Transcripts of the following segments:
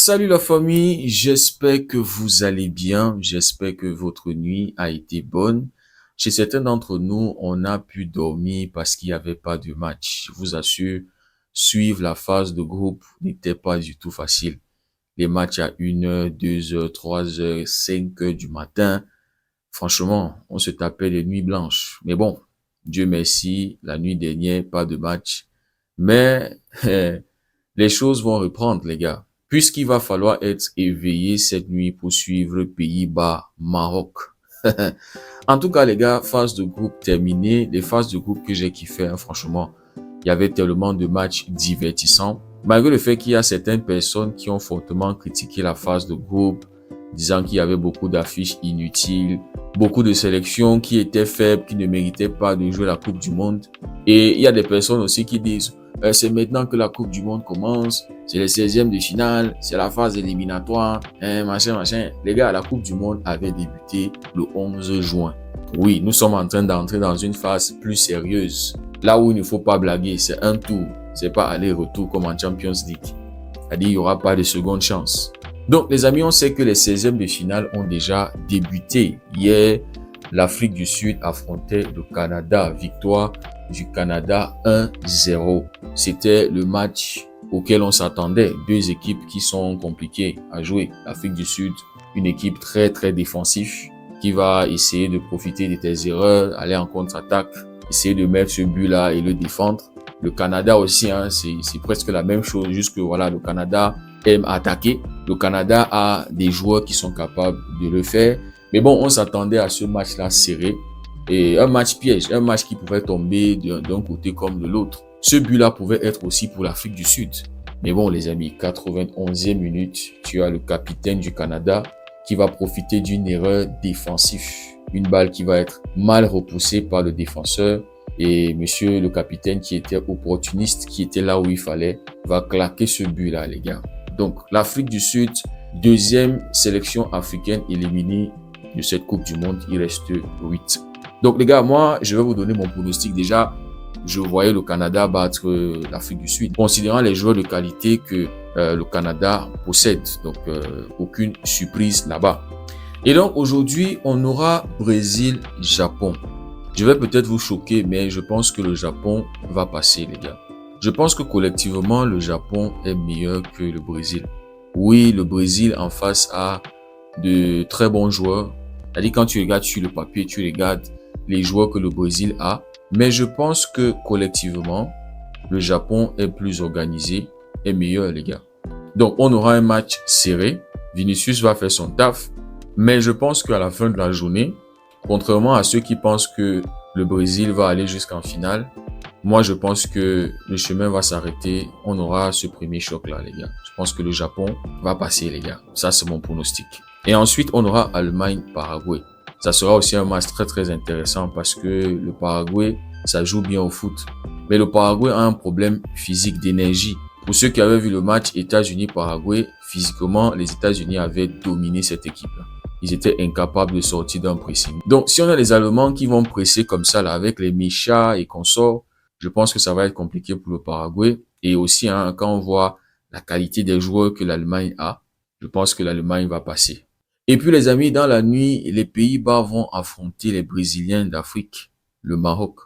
Salut la famille, j'espère que vous allez bien, j'espère que votre nuit a été bonne. Chez certains d'entre nous, on a pu dormir parce qu'il n'y avait pas de match. Je vous assure, suivre la phase de groupe n'était pas du tout facile. Les matchs à 1 heure, 2 heures, 3 heures, 5 heures du matin, franchement, on se tapait des nuits blanches. Mais bon, Dieu merci, la nuit dernière, pas de match. Mais les choses vont reprendre, les gars, puisqu'il va falloir être éveillé cette nuit pour suivre Pays-Bas, Maroc. En tout cas, les gars, phase de groupe terminée. Les phases de groupe que j'ai kiffé, hein, franchement, il y avait tellement de matchs divertissants. Malgré le fait qu'il y a certaines personnes qui ont fortement critiqué la phase de groupe, disant qu'il y avait beaucoup d'affiches inutiles, beaucoup de sélections qui étaient faibles, qui ne méritaient pas de jouer la Coupe du Monde. Et il y a des personnes aussi qui disent c'est maintenant que la Coupe du Monde commence, c'est les 16e de finale, c'est la phase éliminatoire, machin. Les gars, la Coupe du Monde avait débuté le 11 juin. Oui, nous sommes en train d'entrer dans une phase plus sérieuse. Là où il ne faut pas blaguer, c'est un tour, c'est pas aller-retour comme en Champions League. C'est-à-dire, il n'y aura pas de seconde chance. Donc, les amis, on sait que les 16e de finale ont déjà débuté. Hier, l'Afrique du Sud affrontait le Canada. Victoire du Canada 1-0. C'était le match auquel on s'attendait. Deux équipes qui sont compliquées à jouer. L'Afrique du Sud, une équipe très défensive qui va essayer de profiter de tes erreurs, aller en contre-attaque, essayer de mettre ce but-là et le défendre. Le Canada aussi, hein, c'est presque la même chose, juste que voilà, le Canada aime attaquer. Le Canada a des joueurs qui sont capables de le faire. Mais bon, on s'attendait à ce match-là serré. Et un match piège, un match qui pouvait tomber d'un côté comme de l'autre. Ce but-là pouvait être aussi pour l'Afrique du Sud. Mais bon, les amis, 91e minute, tu as le capitaine du Canada qui va profiter d'une erreur défensive. Une balle qui va être mal repoussée par le défenseur. Et monsieur le capitaine qui était opportuniste, qui était là où il fallait, va claquer ce but-là, les gars. Donc, l'Afrique du Sud, deuxième sélection africaine éliminée de cette Coupe du Monde, il reste 8. Donc, les gars, moi, je vais vous donner mon pronostic. Déjà, je voyais le Canada battre l'Afrique du Sud, considérant les joueurs de qualité que le Canada possède. Donc, aucune surprise là-bas. Et donc, aujourd'hui, on aura Brésil-Japon. Je vais peut-être vous choquer, mais je pense que le Japon va passer, les gars. Je pense que collectivement, le Japon est meilleur que le Brésil. Oui, le Brésil en face a de très bons joueurs. C'est-à-dire, quand tu regardes sur le papier, tu regardes les joueurs que le Brésil a. Mais je pense que collectivement, le Japon est plus organisé, est meilleur, les gars. Donc, on aura un match serré. Vinicius va faire son taf. Mais je pense qu'à la fin de la journée, contrairement à ceux qui pensent que le Brésil va aller jusqu'en finale, moi, je pense que le chemin va s'arrêter. On aura ce premier choc-là, les gars. Je pense que le Japon va passer, les gars. Ça, c'est mon pronostic. Et ensuite, on aura Allemagne-Paraguay. Ça sera aussi un match très intéressant parce que le Paraguay, ça joue bien au foot. Mais le Paraguay a un problème physique d'énergie. Pour ceux qui avaient vu le match États-Unis-Paraguay, physiquement, les États-Unis avaient dominé cette équipe-là. Ils étaient incapables de sortir d'un pressing. Donc, si on a les Allemands qui vont presser comme ça, là, avec les Micha et consorts, je pense que ça va être compliqué pour le Paraguay. Et aussi, hein, quand on voit la qualité des joueurs que l'Allemagne a, je pense que l'Allemagne va passer. Et puis, les amis, dans la nuit, les Pays-Bas vont affronter les Brésiliens d'Afrique, le Maroc.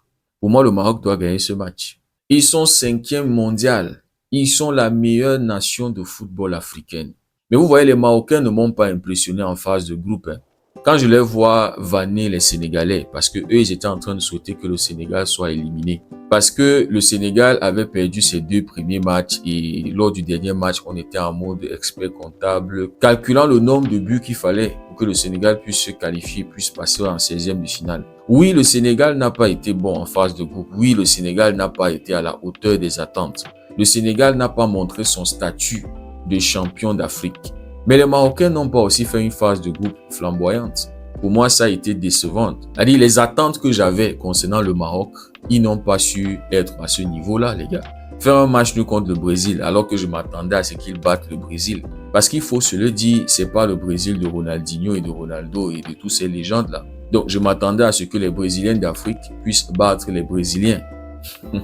Pour moi, le Maroc doit gagner ce match. Ils sont 5e mondial. Ils sont la meilleure nation de football africaine. Mais vous voyez, les Marocains ne m'ont pas impressionné en phase de groupe. Hein. Quand je les vois vanner les Sénégalais, parce que eux, ils étaient en train de souhaiter que le Sénégal soit éliminé. Parce que le Sénégal avait perdu ses 2 premiers matchs et lors du dernier match, on était en mode expert comptable, calculant le nombre de buts qu'il fallait pour que le Sénégal puisse se qualifier, puisse passer en 16e de finale. Oui, le Sénégal n'a pas été bon en phase de groupe. Oui, le Sénégal n'a pas été à la hauteur des attentes. Le Sénégal n'a pas montré son statut de champion d'Afrique. Mais les Marocains n'ont pas aussi fait une phase de groupe flamboyante. Pour moi, ça a été décevant. C'est-à-dire, les attentes que j'avais concernant le Maroc, ils n'ont pas su être à ce niveau-là, les gars. Faire un match nul contre le Brésil, alors que je m'attendais à ce qu'ils battent le Brésil. Parce qu'il faut se le dire, c'est pas le Brésil de Ronaldinho et de Ronaldo et de tous ces légendes-là. Donc, je m'attendais à ce que les Brésiliens d'Afrique puissent battre les Brésiliens.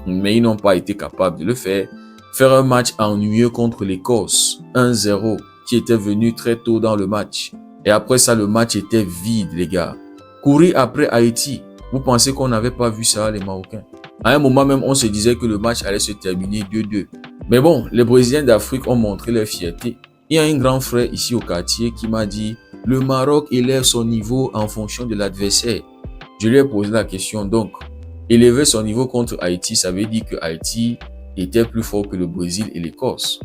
Mais ils n'ont pas été capables de le faire. Faire un match ennuyeux contre l'Écosse, 1-0. qui était venu très tôt dans le match. Et après ça, le match était vide, les gars. Courir après Haïti. Vous pensez qu'on n'avait pas vu ça, les Marocains? À un moment même, on se disait que le match allait se terminer 2-2. Mais bon, les Brésiliens d'Afrique ont montré leur fierté. Il y a un grand frère ici au quartier qui m'a dit « Le Maroc élève son niveau en fonction de l'adversaire. » Je lui ai posé la question, donc, élever son niveau contre Haïti, ça veut dire que Haïti était plus fort que le Brésil et l'Écosse.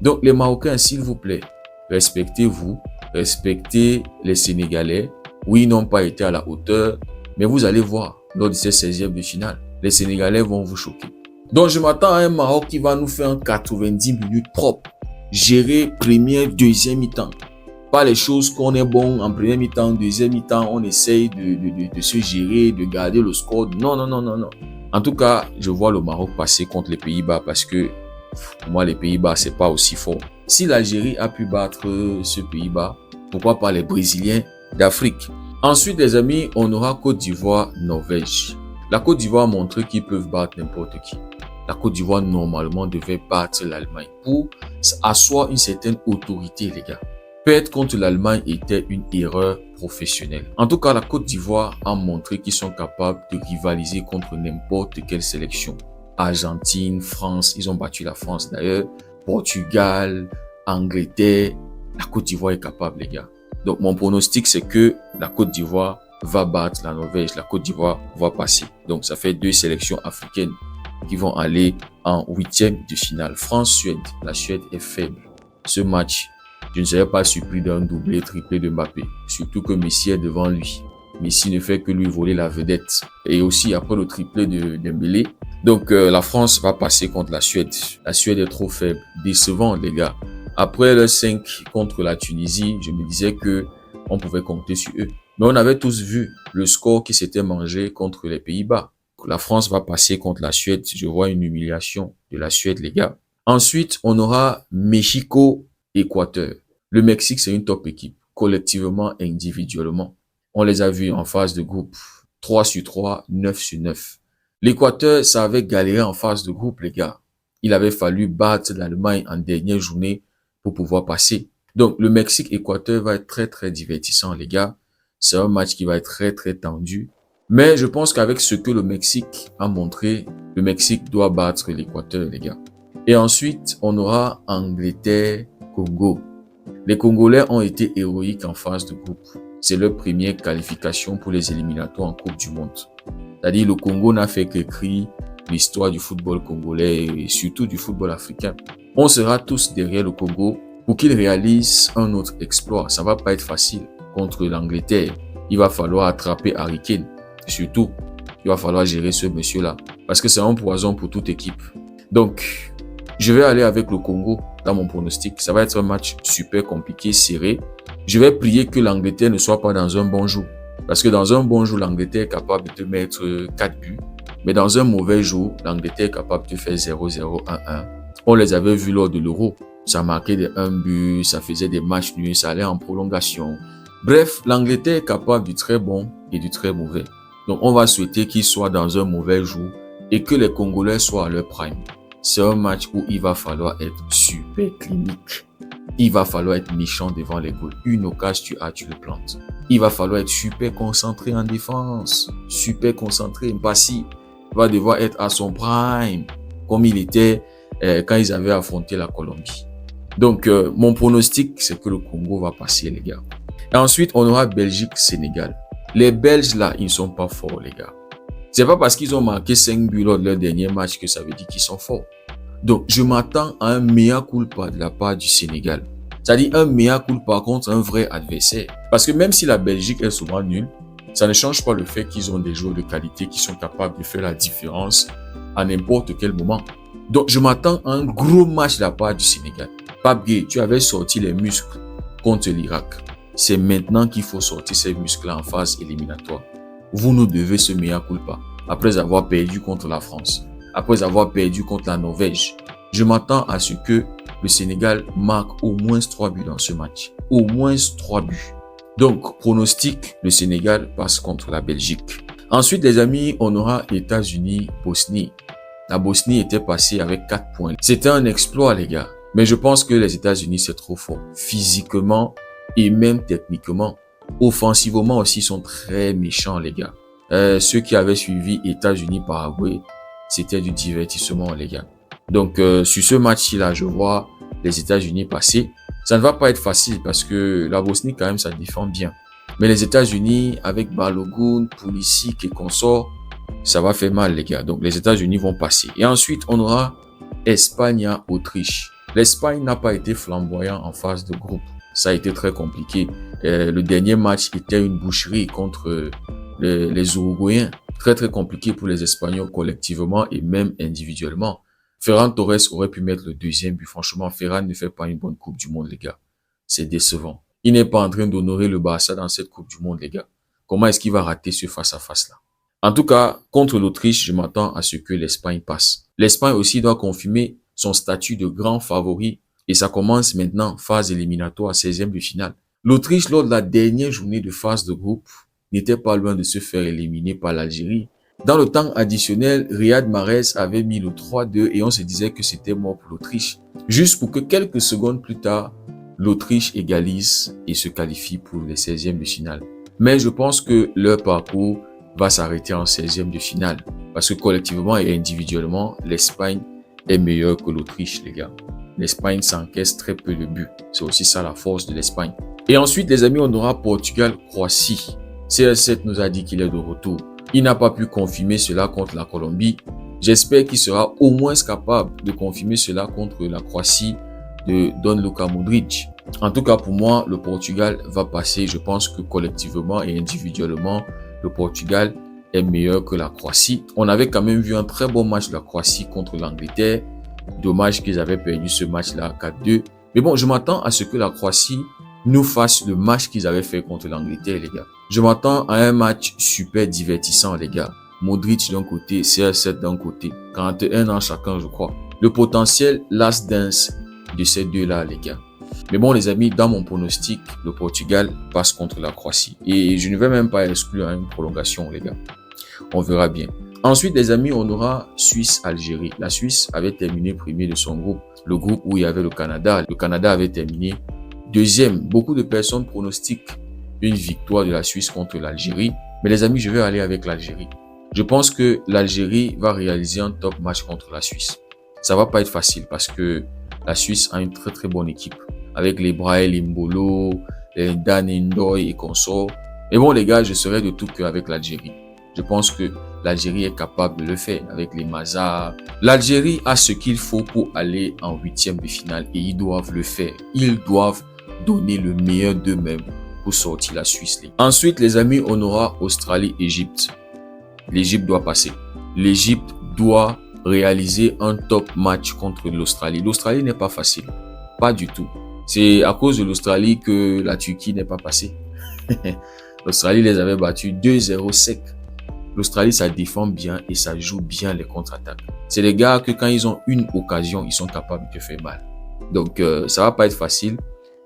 Donc, les Marocains, s'il vous plaît, respectez-vous, respectez les Sénégalais. Oui, ils n'ont pas été à la hauteur, mais vous allez voir, lors de ces 16e de finale, les Sénégalais vont vous choquer. Donc, je m'attends à un Maroc qui va nous faire un 90 minutes propre, gérer première, deuxième mi-temps. Pas les choses qu'on est bon en première mi-temps, deuxième mi-temps, on essaye de se gérer, de garder le score. Non, non, non, non, non. En tout cas, je vois le Maroc passer contre les Pays-Bas parce que pour moi, les Pays-Bas, c'est pas aussi fort. Si l'Algérie a pu battre ce Pays-Bas, pourquoi pas les Brésiliens d'Afrique? Ensuite, les amis, on aura Côte d'Ivoire, Norvège. La Côte d'Ivoire a montré qu'ils peuvent battre n'importe qui. La Côte d'Ivoire, normalement, devait battre l'Allemagne pour asseoir une certaine autorité, les gars. Perdre contre l'Allemagne était une erreur professionnelle. En tout cas, la Côte d'Ivoire a montré qu'ils sont capables de rivaliser contre n'importe quelle sélection. Argentine, France, ils ont battu la France d'ailleurs. Portugal, Angleterre, la Côte d'Ivoire est capable, les gars. Donc, mon pronostic, c'est que la Côte d'Ivoire va battre la Norvège. La Côte d'Ivoire va passer. Donc, ça fait 2 sélections africaines qui vont aller en 8e de finale. France-Suède. La Suède est faible. Ce match, je ne serais pas surpris d'un doublé, triplé de Mbappé. Surtout que Messi est devant lui. Messi ne fait que lui voler la vedette. Et aussi, après le triplé de Dembélé. Donc, la France va passer contre la Suède. La Suède est trop faible. Décevant, les gars. Après le 5 contre la Tunisie, je me disais que on pouvait compter sur eux. Mais on avait tous vu le score qui s'était mangé contre les Pays-Bas. La France va passer contre la Suède. Je vois une humiliation de la Suède, les gars. Ensuite, on aura Mexico-Équateur. Le Mexique, c'est une top équipe. Collectivement, individuellement. On les a vus en phase de groupe. 3 sur 3, 9 sur 9. L'Équateur, ça avait galéré en phase de groupe, les gars. Il avait fallu battre l'Allemagne en dernière journée pour pouvoir passer. Donc, le Mexique-Équateur va être très, très divertissant, les gars. C'est un match qui va être très, très tendu. Mais je pense qu'avec ce que le Mexique a montré, le Mexique doit battre l'Équateur, les gars. Et ensuite, on aura Angleterre-Congo. Les Congolais ont été héroïques en phase de groupe. C'est leur première qualification pour les éliminatoires en Coupe du Monde. C'est-à-dire, le Congo n'a fait qu'écrire l'histoire du football congolais et surtout du football africain. On sera tous derrière le Congo pour qu'il réalise un autre exploit. Ça va pas être facile contre l'Angleterre. Il va falloir attraper Harry Kane. Surtout, il va falloir gérer ce monsieur-là parce que c'est un poison pour toute équipe. Donc, je vais aller avec le Congo dans mon pronostic. Ça va être un match super compliqué, serré. Je vais prier que l'Angleterre ne soit pas dans un bon jour. Parce que dans un bon jour, l'Angleterre est capable de te mettre 4 buts. Mais dans un mauvais jour, l'Angleterre est capable de faire 0-0, 1-1. On les avait vus lors de l'Euro. Ça marquait des 1 but, ça faisait des matchs nuls, ça allait en prolongation. Bref, l'Angleterre est capable du très bon et du très mauvais. Donc, on va souhaiter qu'ils soient dans un mauvais jour et que les Congolais soient à leur prime. C'est un match où il va falloir être super clinique. Il va falloir être méchant devant les goals. Une occasion, tu le plantes. Il va falloir être super concentré en défense. Super concentré. Mbassi va devoir être à son prime, comme il était quand ils avaient affronté la Colombie. Donc, mon pronostic, c'est que le Congo va passer, les gars. Et ensuite, on aura Belgique-Sénégal. Les Belges, là, ils ne sont pas forts, les gars. C'est pas parce qu'ils ont marqué 5 buts lors de leur dernier match que ça veut dire qu'ils sont forts. Donc, je m'attends à un mea culpa de la part du Sénégal. C'est-à-dire un mea culpa contre un vrai adversaire. Parce que même si la Belgique est souvent nulle, ça ne change pas le fait qu'ils ont des joueurs de qualité qui sont capables de faire la différence à n'importe quel moment. Donc, je m'attends à un gros match de la part du Sénégal. Pape Gueye, tu avais sorti les muscles contre l'Irak. C'est maintenant qu'il faut sortir ces muscles-là en phase éliminatoire. Vous nous devez ce mea culpa après avoir perdu contre la France, après avoir perdu contre la Norvège. Je m'attends à ce que le Sénégal marque au moins 3 buts dans ce match. Au moins 3 buts. Donc, pronostic, le Sénégal passe contre la Belgique. Ensuite, les amis, on aura États-Unis, Bosnie. La Bosnie était passée avec 4 points. C'était un exploit, les gars. Mais je pense que les États-Unis, c'est trop fort. Physiquement et même techniquement. Offensivement aussi, ils sont très méchants, les gars. Ceux qui avaient suivi États-Unis-Paraguay, c'était du divertissement, les gars. Donc, sur ce match-là, je vois les États-Unis passer. Ça ne va pas être facile parce que la Bosnie, quand même, ça défend bien. Mais les États-Unis, avec Balogun, Pulisic et consorts, ça va faire mal, les gars. Donc, les États-Unis vont passer. Et ensuite, on aura Espagne-Autriche. L'Espagne n'a pas été flamboyant en phase de groupe. Ça a été très compliqué. Le dernier match était une boucherie contre les Uruguayens. Très, très compliqué pour les Espagnols collectivement et même individuellement. Ferran Torres aurait pu mettre le deuxième but. Franchement, Ferran ne fait pas une bonne Coupe du Monde, les gars. C'est décevant. Il n'est pas en train d'honorer le Barça dans cette Coupe du Monde, les gars. Comment est-ce qu'il va rater ce face-à-face-là? En tout cas, contre l'Autriche, je m'attends à ce que l'Espagne passe. L'Espagne aussi doit confirmer son statut de grand favori et ça commence maintenant, phase éliminatoire, 16e de finale. L'Autriche, lors de la dernière journée de phase de groupe, n'était pas loin de se faire éliminer par l'Algérie. Dans le temps additionnel, Riyad Mahrez avait mis le 3-2 et on se disait que c'était mort pour l'Autriche. Juste pour que quelques secondes plus tard, l'Autriche égalise et se qualifie pour les 16e de finale. Mais je pense que leur parcours va s'arrêter en 16e de finale. Parce que collectivement et individuellement, l'Espagne est meilleure que l'Autriche, les gars. L'Espagne s'encaisse très peu de buts. C'est aussi ça la force de l'Espagne. Et ensuite, les amis, on aura Portugal-Croatie. CR7 nous a dit qu'il est de retour. Il n'a pas pu confirmer cela contre la Colombie. J'espère qu'il sera au moins capable de confirmer cela contre la Croatie de Don Luka Modric. En tout cas, pour moi, le Portugal va passer. Je pense que collectivement et individuellement, le Portugal est meilleur que la Croatie. On avait quand même vu un très bon match de la Croatie contre l'Angleterre. Dommage qu'ils avaient perdu ce match-là 4-2. Mais bon, je m'attends à ce que la Croatie nous fasse le match qu'ils avaient fait contre l'Angleterre, les gars. Je m'attends à un match super divertissant, les gars. Modric d'un côté, CR7 d'un côté. 41 ans chacun, je crois. Le potentiel last dance de ces deux-là, les gars. Mais bon, les amis, dans mon pronostic, le Portugal passe contre la Croatie. Et je ne vais même pas exclure une prolongation, les gars. On verra bien. Ensuite, les amis, on aura Suisse-Algérie. La Suisse avait terminé premier de son groupe. Le groupe où il y avait le Canada. Le Canada avait terminé deuxième. Beaucoup de personnes pronostiquent une victoire de la Suisse contre l'Algérie. Mais les amis, je vais aller avec l'Algérie. Je pense que l'Algérie va réaliser un top match contre la Suisse. Ça va pas être facile parce que la Suisse a une très très bonne équipe. Avec les Brahel Mbolo, les Dan Ndoye et consorts. Mais bon, les gars, je serai de tout cœur avec l'Algérie. Je pense que l'Algérie est capable de le faire avec les Mazars. L'Algérie a ce qu'il faut pour aller en 8e de finale et ils doivent le faire. Ils doivent donner le meilleur d'eux-mêmes pour sortir la Suisse. Ensuite, les amis, on aura Australie-Égypte. L'Égypte doit passer. L'Égypte doit réaliser un top match contre l'Australie. L'Australie n'est pas facile. Pas du tout. C'est à cause de l'Australie que la Turquie n'est pas passée. L'Australie les avait battus 2-0 sec. L'Australie, ça défend bien et ça joue bien les contre-attaques. C'est les gars que quand ils ont une occasion, ils sont capables de faire mal. Donc, ça va pas être facile.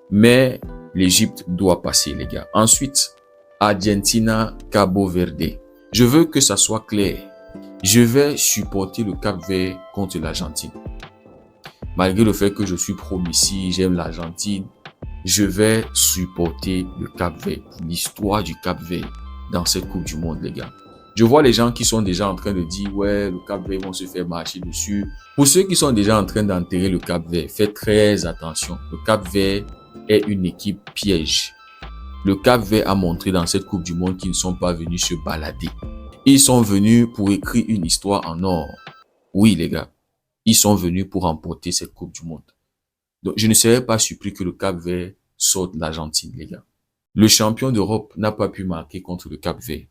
Mais l'Égypte doit passer, les gars. Ensuite, Argentina, Cabo Verde. Je veux que ça soit clair. Je vais supporter le Cap-Vert contre l'Argentine. Malgré le fait que je suis pro-Messi, j'aime l'Argentine, je vais supporter le Cap-Vert pour l'histoire du Cap-Vert dans cette Coupe du Monde, les gars. Je vois les gens qui sont déjà en train de dire « Ouais, le Cap-Vert vont se faire marcher dessus ». Pour ceux qui sont déjà en train d'enterrer le Cap-Vert, faites très attention. Le Cap-Vert est une équipe piège. Le Cap-Vert a montré dans cette Coupe du Monde qu'ils ne sont pas venus se balader. Ils sont venus pour écrire une histoire en or. Oui, les gars. Ils sont venus pour remporter cette Coupe du Monde. Donc, je ne serais pas surpris que le Cap-Vert sorte l'Argentine, les gars. Le champion d'Europe n'a pas pu marquer contre le Cap-Vert.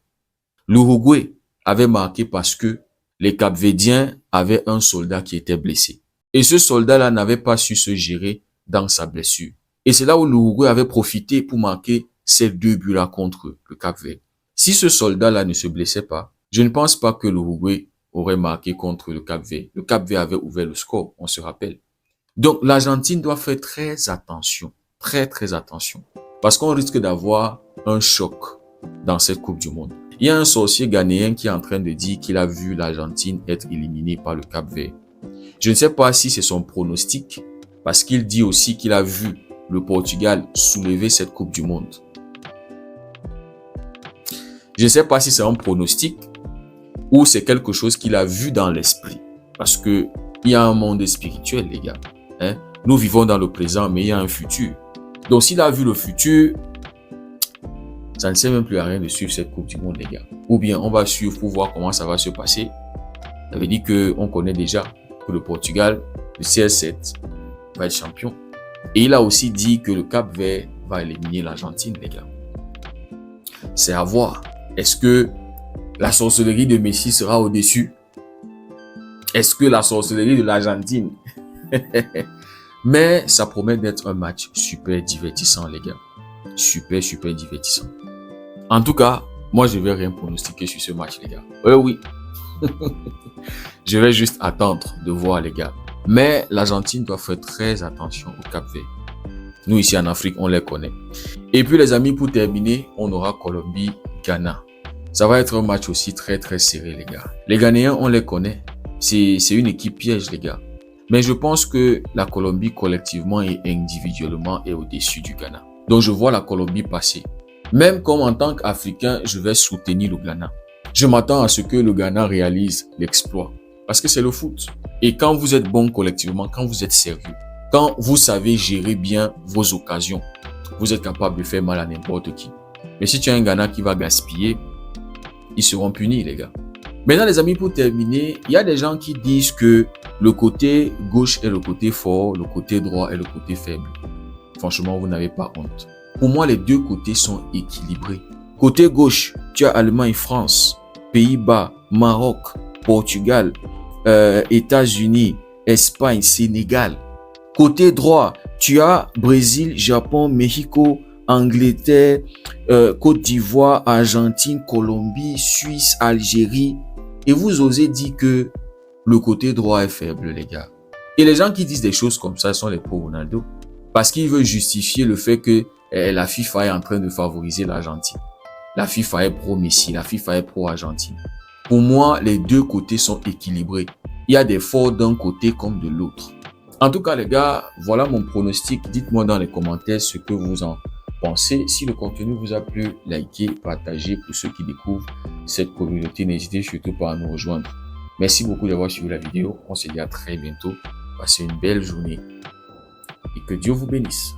L'Uruguay avait marqué parce que les Cap-Verdiens avaient un soldat qui était blessé. Et ce soldat-là n'avait pas su se gérer dans sa blessure. Et c'est là où l'Uruguay avait profité pour marquer ces 2 buts-là contre le Cap-Vert. Si ce soldat-là ne se blessait pas, je ne pense pas que l'Uruguay aurait marqué contre le Cap-Vert. Le Cap-Vert avait ouvert le score, on se rappelle. Donc, l'Argentine doit faire très attention, très très attention. Parce qu'on risque d'avoir un choc dans cette Coupe du Monde. Il y a un sorcier ghanéen qui est en train de dire qu'il a vu l'Argentine être éliminée par le Cap-Vert. Je ne sais pas si c'est son pronostic Parce qu'il dit aussi qu'il a vu le Portugal soulever cette Coupe du Monde. Je ne sais pas si c'est un pronostic ou c'est quelque chose qu'il a vu dans l'esprit. Parce que il y a un monde spirituel, les gars. Hein? Nous vivons dans le présent, mais il y a un futur. Donc, s'il a vu le futur, ça ne sert même plus à rien de suivre cette Coupe du Monde, les gars. Ou bien, on va suivre pour voir comment ça va se passer. Ça veut dire qu'on connaît déjà que le Portugal, le CR7, va être champion. Et il a aussi dit que le Cap-Vert va éliminer l'Argentine, les gars. C'est à voir. Est-ce que la sorcellerie de Messi sera au-dessus? Est-ce que la sorcellerie de l'Argentine? Mais ça promet d'être un match super divertissant, les gars. Super, super divertissant. En tout cas, moi, je vais rien pronostiquer sur ce match, les gars. Oui. Je vais juste attendre de voir, les gars. Mais l'Argentine doit faire très attention au Cap-Vert. Nous, ici en Afrique, on les connaît. Et puis, les amis, pour terminer, on aura Colombie-Ghana. Ça va être un match aussi très, très serré, les gars. Les Ghanéens, on les connaît. C'est une équipe piège, les gars. Mais je pense que la Colombie, collectivement et individuellement, est au-dessus du Ghana. Donc, je vois la Colombie passer. Même comme en tant qu'Africain, je vais soutenir le Ghana. Je m'attends à ce que le Ghana réalise l'exploit. Parce que c'est le foot. Et quand vous êtes bon collectivement, quand vous êtes sérieux, quand vous savez gérer bien vos occasions, vous êtes capable de faire mal à n'importe qui. Mais si tu as un Ghana qui va gaspiller, ils seront punis, les gars. Maintenant, les amis, pour terminer, il y a des gens qui disent que le côté gauche est le côté fort, le côté droit est le côté faible. Franchement, vous n'avez pas honte. Pour moi, les deux côtés sont équilibrés. Côté gauche, tu as Allemagne, France, Pays-Bas, Maroc, Portugal, États-Unis, Espagne, Sénégal. Côté droit, tu as Brésil, Japon, Mexico, Angleterre, Côte d'Ivoire, Argentine, Colombie, Suisse, Algérie. Et vous osez dire que le côté droit est faible, les gars. Et les gens qui disent des choses comme ça sont les pro-Ronaldo. Parce qu'ils veulent justifier le fait que la FIFA est en train de favoriser l'Argentine. La FIFA est pro-Messi, la FIFA est pro-Argentine. Pour moi, les deux côtés sont équilibrés. Il y a des forts d'un côté comme de l'autre. En tout cas, les gars, voilà mon pronostic. Dites-moi dans les commentaires ce que vous en pensez. Si le contenu vous a plu, likez, partagez pour ceux qui découvrent cette communauté. N'hésitez surtout pas à nous rejoindre. Merci beaucoup d'avoir suivi la vidéo. On se dit à très bientôt. Passez une belle journée et que Dieu vous bénisse.